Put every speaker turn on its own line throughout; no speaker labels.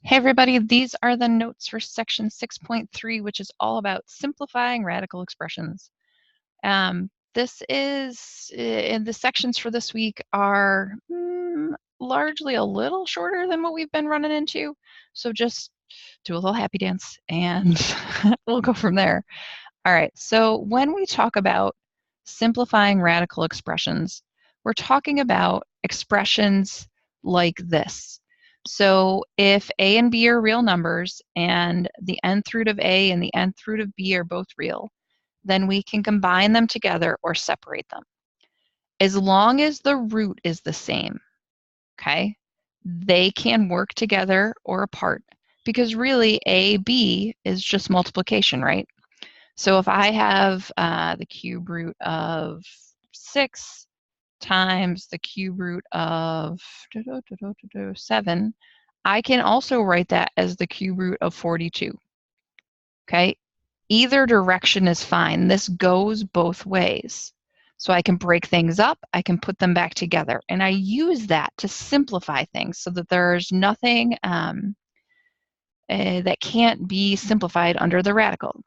Hey everybody, these are the notes for section 6.3, which is all about simplifying radical expressions. This is, and the sections for this week are largely a little shorter than what we've been running into. So just do a little happy dance and we'll go from there. All right, so when we talk about simplifying radical expressions, we're talking about expressions like this. So if a and b are real numbers and the nth root of a and the nth root of b are both real, then we can combine them together or separate them. As long as the root is the same, okay, they can work together or apart because really ab is just multiplication, right? So if I have the cube root of 6 times the cube root of 7, I can also write that as the cube root of 42. Okay, either direction is fine. This goes both ways. So I can break things up, I can put them back together, and I use that to simplify things so that there's nothing that can't be simplified under the radical.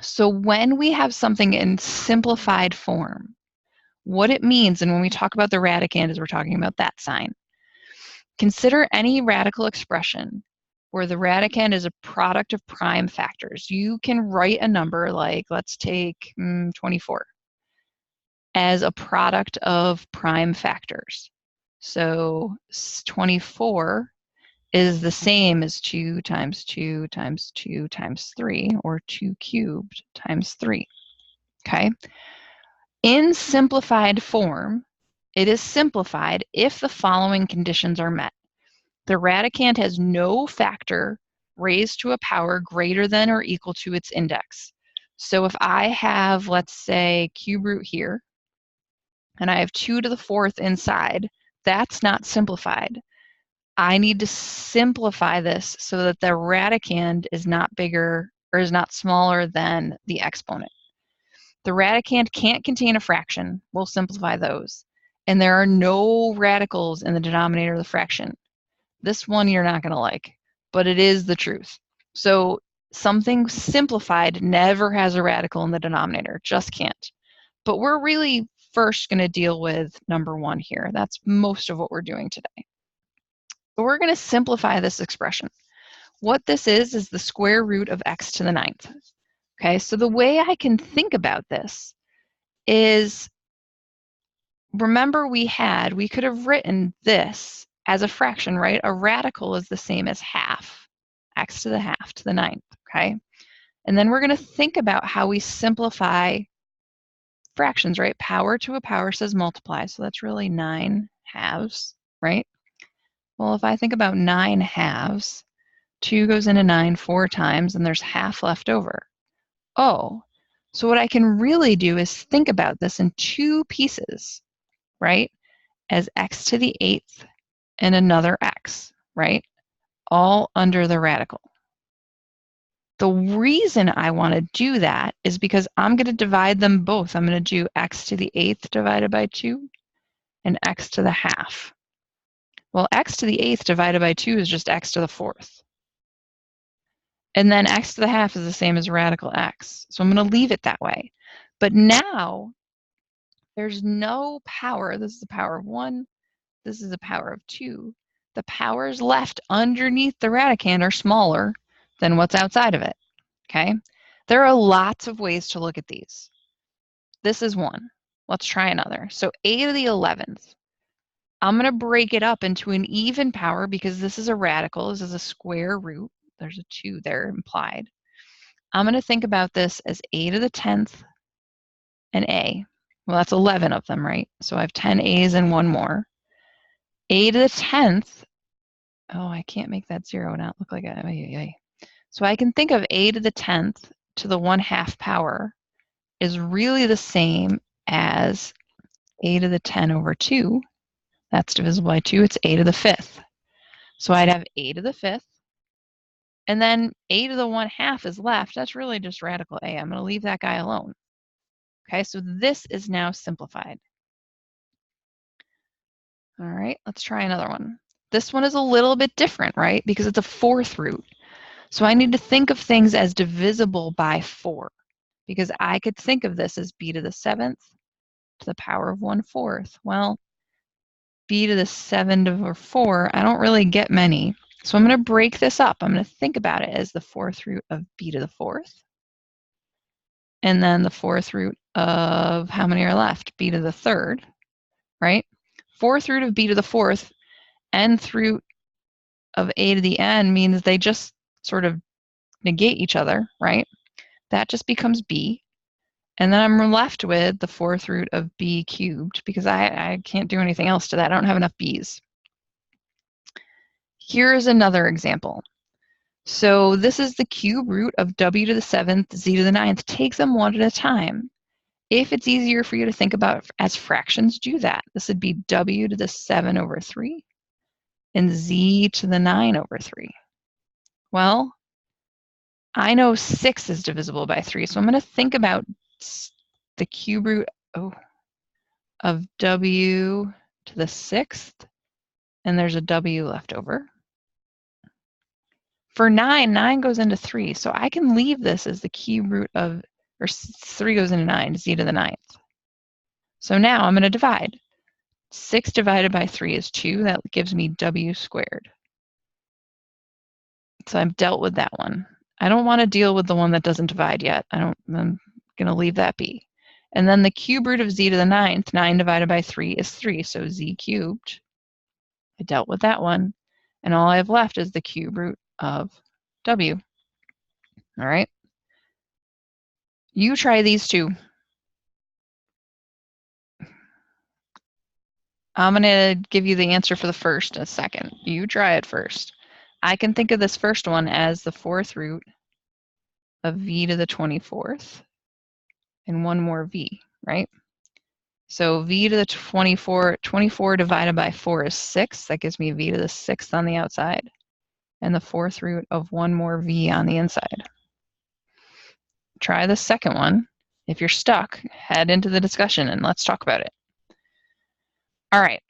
So when we have something in simplified form, what it means, and when we talk about the radicand is we're talking about that sign. Consider any radical expression where the radicand is a product of prime factors. You can write a number like, let's take 24 as a product of prime factors. So 24 is the same as 2 times 2 times 2 times 3, or 2 cubed times 3, okay? In simplified form, it is simplified if the following conditions are met. The radicand has no factor raised to a power greater than or equal to its index. So if I have, let's say, cube root here, and I have 2 to the 4th inside, that's not simplified. I need to simplify this so that the radicand is not bigger or is not smaller than the exponent. The radicand can't contain a fraction. We'll simplify those. And there are no radicals in the denominator of the fraction. This one you're not going to like, but it is the truth. So something simplified never has a radical in the denominator, just can't. But we're really first going to deal with number 1 here. That's most of what we're doing today. So we're going to simplify this expression. What this is the square root of x to the 9th. Okay, so the way I can think about this is, remember we could have written this as a fraction, right? A radical is the same as half, x to the half to the 9th, okay? And then we're going to think about how we simplify fractions, right? Power to a power says multiply, so that's really 9 halves, right? Well, if I think about 9 halves, 2 goes into 9 4 times, and there's half left over. Oh, so what I can really do is think about this in 2 pieces, right? As x to the 8th and another x, right? All under the radical. The reason I want to do that is because I'm going to divide them both. I'm going to do x to the 8th divided by 2 and x to the half. Well, x to the 8th divided by 2 is just x to the 4th. And then x to the half is the same as radical x. So I'm going to leave it that way. But now there's no power. This is the power of 1. This is the power of 2. The powers left underneath the radicand are smaller than what's outside of it, okay? There are lots of ways to look at these. This is one. Let's try another. So a to the 11th. I'm going to break it up into an even power because this is a radical. This is a square root. There's a 2 there implied. I'm going to think about this as a to the 10th and a. Well, that's 11 of them, right? So I have 10 a's and 1 more. A to the 10th, oh, I can't make that 0 not look like a. So I can think of a to the 10th to the 1/2 power is really the same as a to the 10 over 2. That's divisible by 2. It's a to the 5th. So I'd have a to the 5th. And then a to the 1/2 is left. That's really just radical a. I'm going to leave that guy alone. Okay, so this is now simplified. All right, let's try another one. This one is a little bit different, right? Because it's a fourth root. So I need to think of things as divisible by 4, because I could think of this as b to the 7th to the power of 1/4. Well, b to the 7 over 4, I don't really get many. So I'm going to break this up. I'm going to think about it as the fourth root of b to the 4th. And then the fourth root of, how many are left? B to the 3rd, right? Fourth root of b to the 4th, nth root of a to the n means they just sort of negate each other, right? That just becomes b. And then I'm left with the fourth root of b cubed, because I can't do anything else to that. I don't have enough b's. Here's another example. So this is the cube root of w to the 7th, z to the 9th. Take them one at a time. If it's easier for you to think about as fractions, do that. This would be w to the 7 over 3 and z to the 9 over 3. Well, I know 6 is divisible by 3, so I'm going to think about the cube root of w to the 6th, and there's a w left over. For 9, 9 goes into 3, so I can leave this as the cube root of, or 3 goes into 9, z to the 9th. So now I'm going to divide. 6 divided by 3 is 2. That gives me w squared. So I've dealt with that one. I don't want to deal with the one that doesn't divide yet. I'm going to leave that be. And then the cube root of z to the 9th, 9 divided by 3 is 3, so z cubed. I dealt with that one. And all I have left is the cube root of w. All right? You try these two. I'm going to give you the answer for the first in a second. You try it first. I can think of this first one as the fourth root of v to the 24th and one more v, right? So v to the 24 divided by 4 is 6. That gives me v to the 6th on the outside, and the fourth root of one more v on the inside. Try the second one. If you're stuck, head into the discussion and let's talk about it. All right.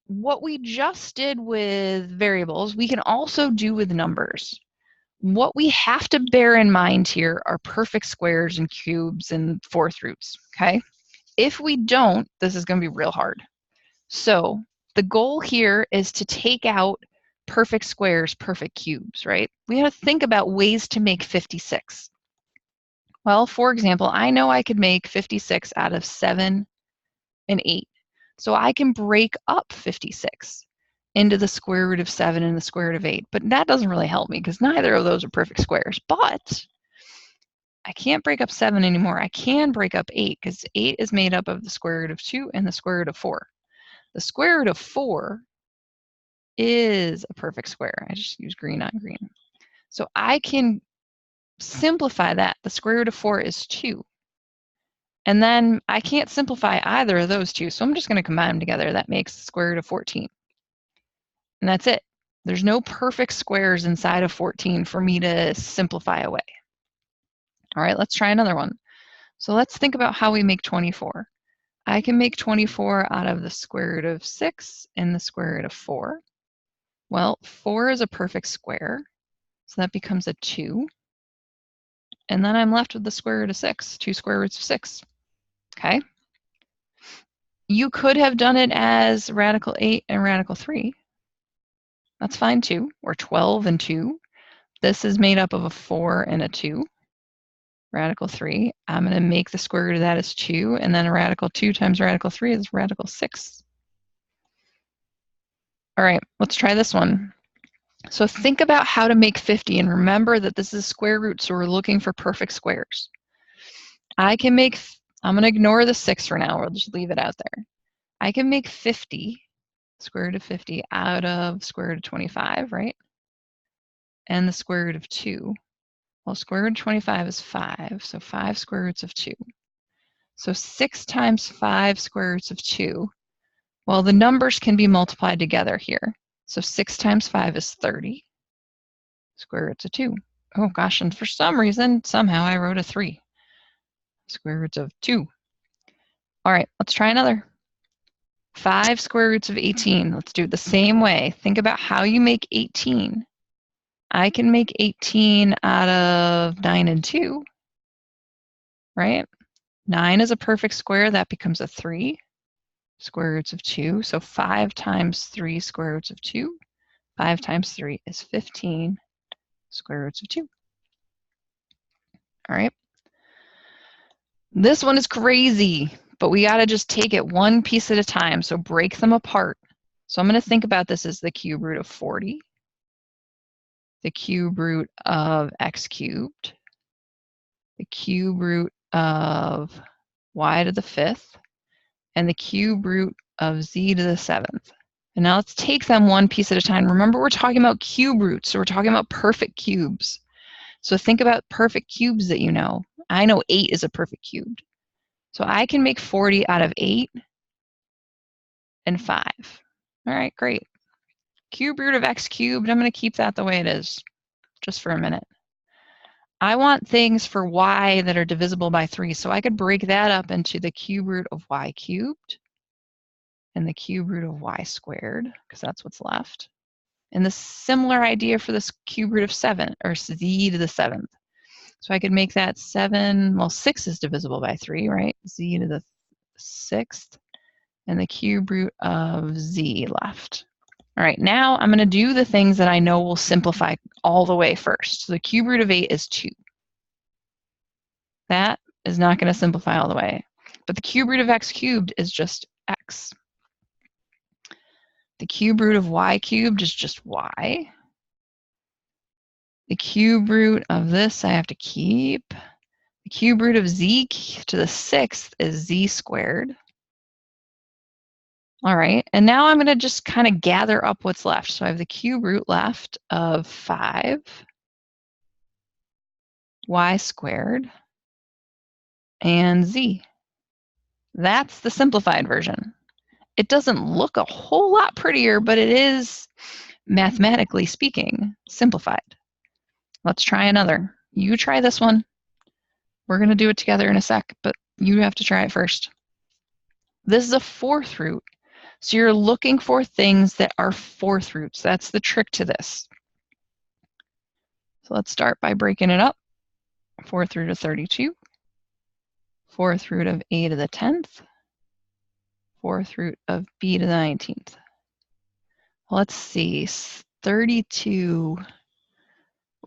What we just did with variables, we can also do with numbers. What we have to bear in mind here are perfect squares and cubes and fourth roots, okay? If we don't, this is going to be real hard. So the goal here is to take out perfect squares, perfect cubes, right? We have to think about ways to make 56. Well, for example, I know I could make 56 out of 7 and 8. So I can break up 56 into the square root of 7 and the square root of 8. But that doesn't really help me because neither of those are perfect squares. But I can't break up 7 anymore. I can break up 8 because 8 is made up of the square root of 2 and the square root of 4. The square root of 4 is a perfect square. I just use green on green. So I can simplify that. The square root of 4 is 2. And then I can't simplify either of those two, so I'm just going to combine them together. That makes the square root of 14. And that's it. There's no perfect squares inside of 14 for me to simplify away. All right, let's try another one. So let's think about how we make 24. I can make 24 out of the square root of 6 and the square root of 4. Well, 4 is a perfect square, so that becomes a 2. And then I'm left with the square root of 6, 2 square roots of 6. Okay? You could have done it as radical 8 and radical 3. That's fine too, or 12 and 2. This is made up of a 4 and a 2. Radical 3, I'm going to make the square root of that as 2, and then a radical 2 times radical 3 is radical 6. All right, let's try this one. So think about how to make 50, and remember that this is square root, so we're looking for perfect squares. I'm going to ignore the 6 for now. We'll just leave it out there. I can make 50, square root of 50, out of square root of 25, right? And the square root of 2. Well, square root of 25 is 5, so 5 square roots of 2. So 6 times 5 square roots of 2. Well, the numbers can be multiplied together here. So 6 times 5 is 30. Square roots of 2. Oh gosh, and for some reason, somehow I wrote a 3. Square roots of 2. All right, let's try another. 5 square roots of 18. Let's do it the same way. Think about how you make 18. I can make 18 out of 9 and 2, right? 9 is a perfect square. That becomes a 3. Square roots of 2. So 5 times 3 square roots of 2. 5 times 3 is 15 square roots of 2. All right. This one is crazy, but we got to just take it one piece at a time. So break them apart. So I'm going to think about this as the cube root of 40, the cube root of x cubed, the cube root of y to the 5th, and the cube root of z to the 7th. And now let's take them one piece at a time. Remember, we're talking about cube roots, so we're talking about perfect cubes. So think about perfect cubes that you know. I know 8 is a perfect cube. So I can make 40 out of 8 and 5. All right, great. Cube root of x cubed, I'm going to keep that the way it is, just for a minute. I want things for y that are divisible by 3, so I could break that up into the cube root of y cubed and the cube root of y squared, because that's what's left. And the similar idea for this cube root of 7, or z to the 7th. So I could make that 7, well, 6 is divisible by 3, right? Z to the 6th, and the cube root of z left. All right, now I'm going to do the things that I know will simplify all the way first. So the cube root of 8 is 2. That is not going to simplify all the way. But the cube root of x cubed is just x. The cube root of y cubed is just y. The cube root of this I have to keep. The cube root of z to the 6th is z squared. All right, and now I'm going to just kind of gather up what's left. So I have the cube root left of 5 y squared and z. That's the simplified version. It doesn't look a whole lot prettier, but it is, mathematically speaking, simplified. Let's try another. You try this one. We're going to do it together in a sec, but you have to try it first. This is a 4th root. So you're looking for things that are 4th roots. That's the trick to this. So let's start by breaking it up. 4th root of 32. 4th root of a to the 10th. 4th root of b to the 19th. Let's see, 32.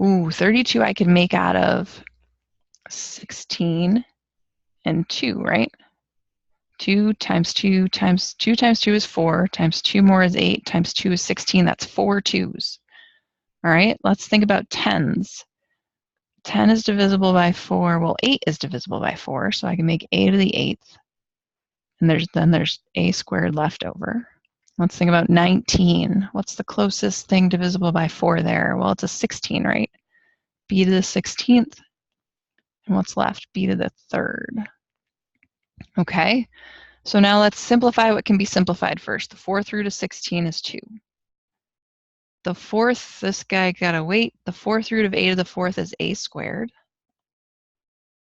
Ooh, 32 I could make out of 16 and 2, right? 2 times 2 times 2 times 2 is 4, times 2 more is 8, times 2 is 16. That's 4 2s. All right, let's think about 10s. 10 is divisible by 4. Well, 8 is divisible by 4, so I can make a to the 8th. And then there's a squared left over. Let's think about 19. What's the closest thing divisible by 4 there? Well, it's a 16, right? B to the 16th. And what's left? B to the 3rd. Okay, so now let's simplify what can be simplified first. The 4th root of 16 is 2. The 4th, this guy gotta wait. The 4th root of a to the 4th is a squared.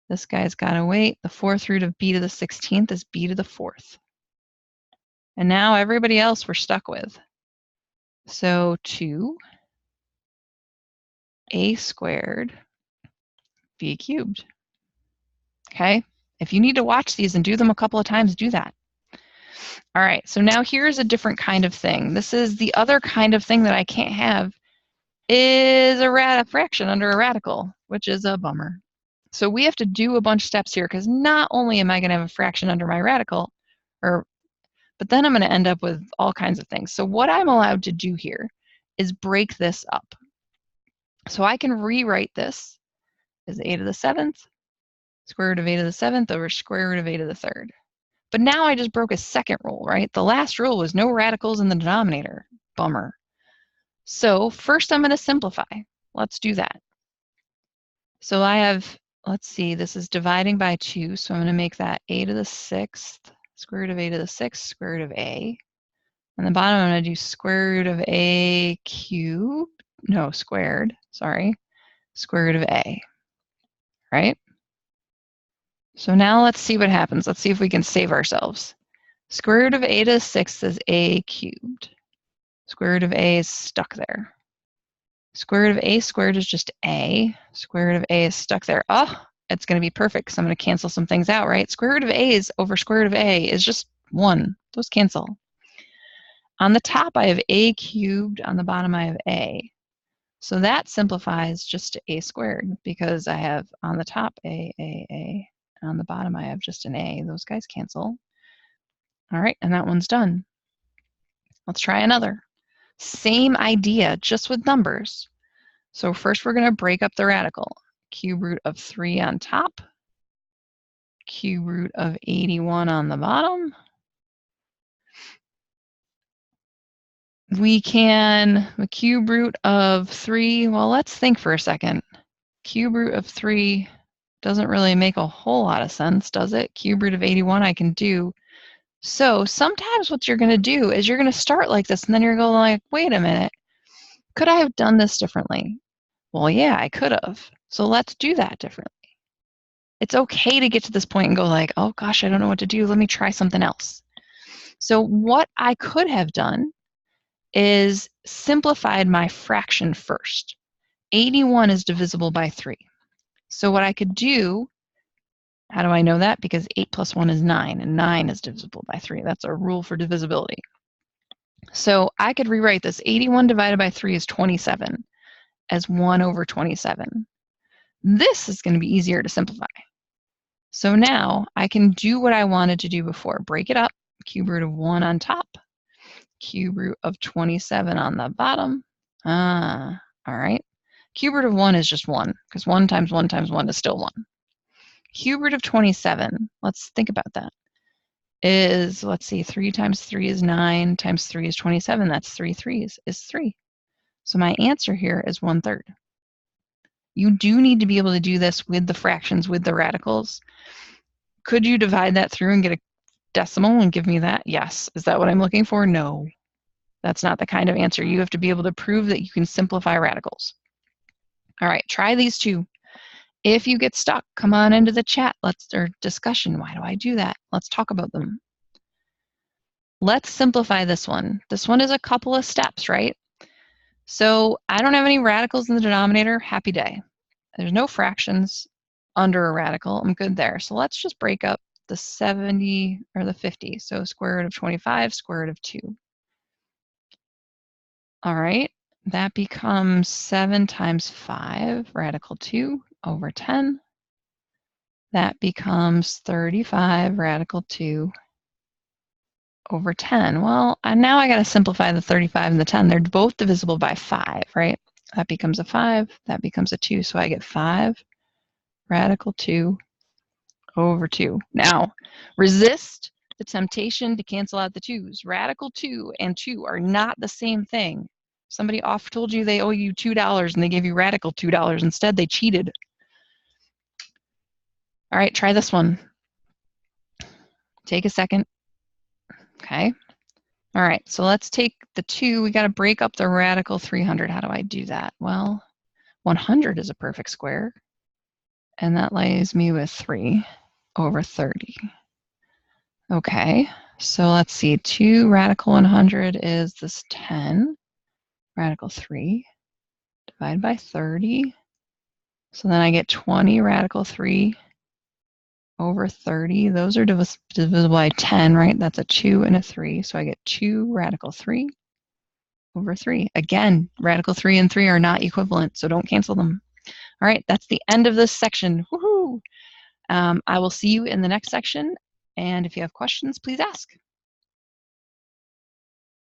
This guy's gotta wait. The 4th root of b to the 16th is b to the 4th. And now everybody else we're stuck with. So 2 a squared b cubed. Okay, if you need to watch these and do them a couple of times, do that. All right, so now here's a different kind of thing. This is the other kind of thing that I can't have is a fraction under a radical, which is a bummer. So we have to do a bunch of steps here because not only am I going to have a fraction under my radical, but then I'm going to end up with all kinds of things. So what I'm allowed to do here is break this up. So I can rewrite this as a to the 7th, square root of a to the 7th over square root of a to the 3rd. But now I just broke a second rule, right? The last rule was no radicals in the denominator. Bummer. So first I'm going to simplify. Let's do that. So I have, let's see, this is dividing by 2, so I'm going to make that a to the 6th, square root of a to the 6th, square root of a. On the bottom, I'm going to do square root of a cubed, no, squared, sorry, square root of a, right? So now let's see what happens. Let's see if we can save ourselves. Square root of a to the 6th is a cubed. Square root of a is stuck there. Square root of a squared is just a. Square root of a is stuck there. Oh, it's going to be perfect because I'm going to cancel some things out, right? Square root of a is over square root of a is just 1. Those cancel. On the top, I have a cubed. On the bottom, I have a. So that simplifies just to a squared because I have on the top a. And on the bottom, I have just an a. Those guys cancel. All right, and that one's done. Let's try another. Same idea, just with numbers. So first we're going to break up the radical. Cube root of 3 on top. Cube root of 81 on the bottom. We can, the cube root of 3, well, let's think for a second. Cube root of 3 doesn't really make a whole lot of sense, does it? Cube root of 81 I can do. So sometimes what you're going to do is you're going to start like this, and then you're going like, wait a minute, could I have done this differently? Well, yeah, I could have. So let's do that differently. It's okay to get to this point and go like, oh gosh, I don't know what to do. Let me try something else. So what I could have done is simplified my fraction first. 81 is divisible by 3. So what I could do, how do I know that? Because 8 plus 1 is 9, and 9 is divisible by 3. That's a rule for divisibility. So I could rewrite this. 81 divided by 3 is 27 as 1 over 27. This is going to be easier to simplify. So now I can do what I wanted to do before. Break it up. Cube root of 1 on top. Cube root of 27 on the bottom. All right. Cube root of 1 is just 1, because 1 times 1 times 1 is still 1. Cube root of 27, let's think about that, is, let's see, 3 times 3 is 9, times 3 is 27. That's 3 3s, is 3. So my answer here is 1/3. You do need to be able to do this with the fractions, with the radicals. Could you divide that through and get a decimal and give me that? Yes. Is that what I'm looking for? No. That's not the kind of answer. You have to be able to prove that you can simplify radicals. All right, try these two. If you get stuck, come on into the chat, or discussion. Why do I do that? Let's talk about them. Let's simplify this one. This one is a couple of steps, right? So I don't have any radicals in the denominator. Happy day. There's no fractions under a radical. I'm good there. So let's just break up the 70 or the 50. So square root of 25, square root of 2. All right, that becomes 7 times 5, radical 2 over 10. That becomes 35, radical 2 over 10. Well, now I got to simplify the 35 and the 10. They're both divisible by 5, right? That becomes a 5. That becomes a 2. So I get 5, radical 2 over 2. Now, resist the temptation to cancel out the 2's. Radical 2 and 2 are not the same thing. Somebody told you they owe you $2 and they gave you radical $2. Instead, they cheated. All right, try this one. Take a second. Okay. All right, so let's take the 2. We got to break up the radical 300. How do I do that? Well, 100 is a perfect square. And that leaves me with 3 over 30. Okay, so let's see. 2 radical 100 is this 10. Radical 3 divided by 30. So then I get 20 radical 3 over 30. Those are divisible by 10, right? That's a 2 and a 3. So I get 2 radical 3 over 3. Again, radical 3 and 3 are not equivalent, so don't cancel them. All right, that's the end of this section. Woohoo! I will see you in the next section. And if you have questions, please ask.